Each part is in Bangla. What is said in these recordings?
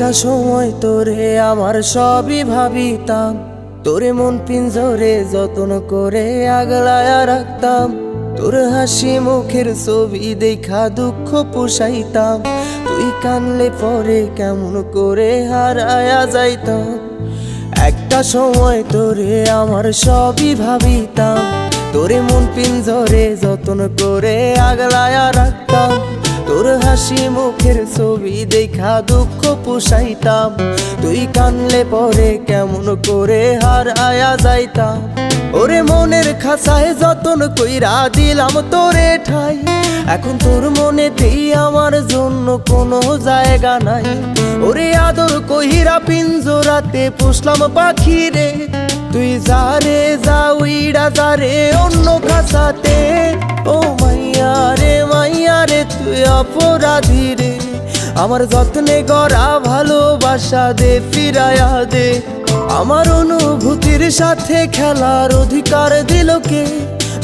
একটা সময় তোরে আমার সবই ভাবিতাম, তোরে মন পিঞ্জরে যত্ন করে আগলায়া রাখতাম। তোর হাসি মুখের ছবি দেখা দুঃখ পোষাইতাম, তুই কানলে পরে কেমন করে হারায়া যাইতাম। একটা সময় তোরে আমার সবই ভাবিতাম, তোরে মন পিঞ্জরে যত্ন করে আগলায়া রাখতাম। তোর হাসি মুখের ছবি দেখা দুঃখ পোষাইতাম, তুই কানলে পরে কেমন করে হারায়া যাইতাম। ওরে মনের খাঁচায় যতন কইরা দিলাম তোরে ঠাই, এখন তোর মনেতেই আমার জন্য কোনো জায়গা নাই। ওরে আদর কইরা পিঞ্জরাতে পুষলাম পাখি রে, তুই যারে যা উইড়া যারে অন্য খাঁচাতে। ও মাইয়া রে তুই অপরাধী রে, আমার যত্নে গড়া ভালোবাসা দে ফিরায়া দে। আমার অনুভূতির সাথে খেলার অধিকার দিল কে?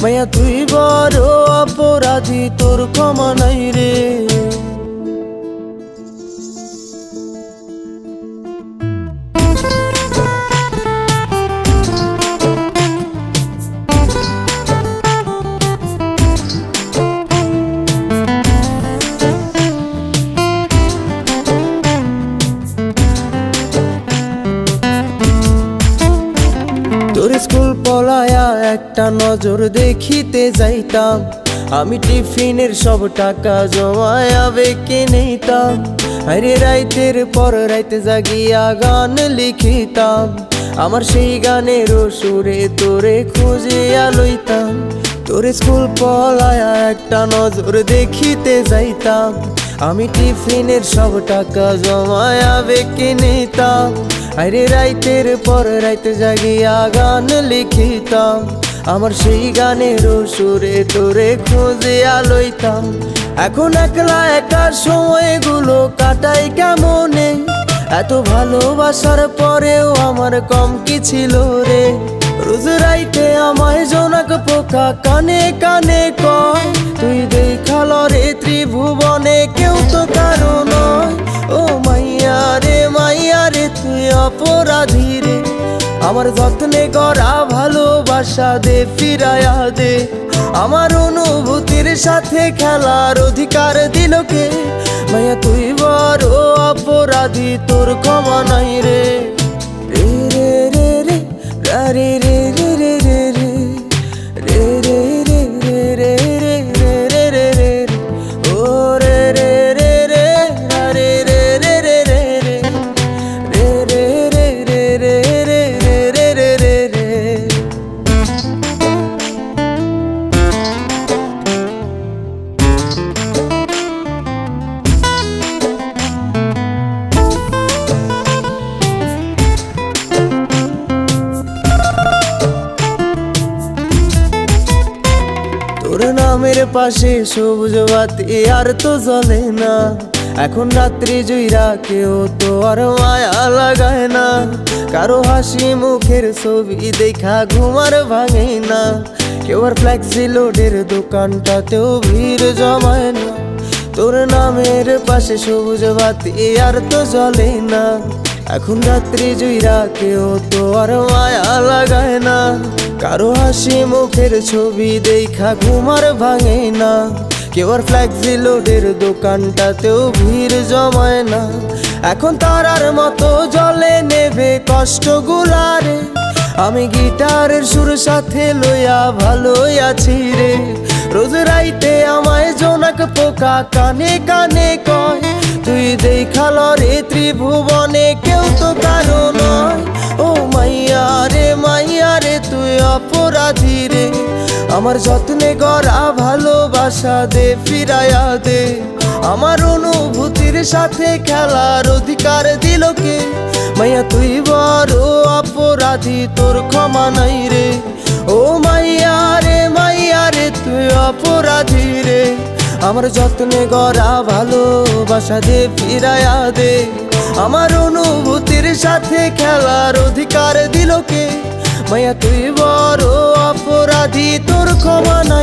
মাইয়া তুই বড় অপরাধী, তোর ক্ষমা নাই রে। তোর স্কুল পলায়া একটা নজর দেখিতে যাইতাম, আমি টিফিনের সব টাকা জমায়া বেঁকে নিতাম। আরে রাইতের পর রাইতে জাগিয়া গান লিখিতাম, আমার সেই গানের সুরে তোরে খুঁজিয়া লইতাম। তোর স্কুল পলায়া একটা নজর দেখিতে যাইতাম, আমি টিফিনের সব টাকা জমায়া বেঁকে নিতাম। আরে রাইতের পর রাইতে জাগিয়া গান লিখিতাম, আমার সেই গানের সুরে তোরে খুঁজিয়া লইতাম। এখন একলা একা সময়গুলো কাটাই কেমনে, এত ভালোবাসার পরেও আমার কম কি ছিল রে। রোজ রাইতে আমায় জোনাক পোকা কানে কানে কয়, তুই দেখাল রে ত্রিভুবনে কেউ তো কারো নয়। ও মাইয়া রে তুই অপরাধী রে, আমার যত্নে গড়া ভালোবাসা দে ফিরায়া দে। আমার অনুভূতির সাথে খেলার অধিকার দিল কে? মাইয়া তুই বড় অপরাধী, তোর ক্ষমা নাই রে। রে রে রে রে রে রে রে রে রে রে রে রে রে রে রে রে রে রে ও রে রে রে রে রে রে রে রে রে রে রে রে রে রে রে রে। তোর নামের পাশে সবুজ বাতি আর তো জ্বলে না, এখন রাত্রি জুইরা কেউ তো আর মায়া লাগায় না। কারো হাসি মুখের ছবি দেখা ঘুমার ভাঙে না, কেউ আর ফ্লেক্সি লোডের দোকানটাতেও ভিড় জমায় না। তোর নামের পাশে সবুজ বাতি আর তো জ্বলে না, এখন রাত্রি জুইরা কেউ তো আর মায়া লাগায় না। কারো হাসি মুখের ছবি দেখা ঘুমার ভাঙে না, কেউ আর ফ্লেক্সি লোডের দোকানটাতেও ভিড় জমায় না। এখন তারার মতো জলে নেবে কষ্টগুলারে, আমি গিটারের সুর সাথে লইয়া ভালোই আছি রে। রোজ রাইতে আমায় জোনাক পোকা কানে কানে কয়, তুই দেখাল রে ত্রিভুবনে কেউ তো কারো নয়। ও মাইয়া রে তুই অপরাধী রে, আমার যত্নে গড়া ভালোবাসা দে ফিরায়া দে। আমার অনুভূতির সাথে খেলার অধিকার দিল কে? মাইয়া তুই বড় অপরাধী তোর ক্ষমা নাই রে। ও মাইয়া রে তুই অপরাধী রে। আমার যত্নে গড়া ভালোবাসা দে ফিরায়া দে। আমার অনুভূতির সাথে খেলার অধিকার দিল কে? মাইয়া তুই বড় অপরাধী তোর ক্ষমা নাই।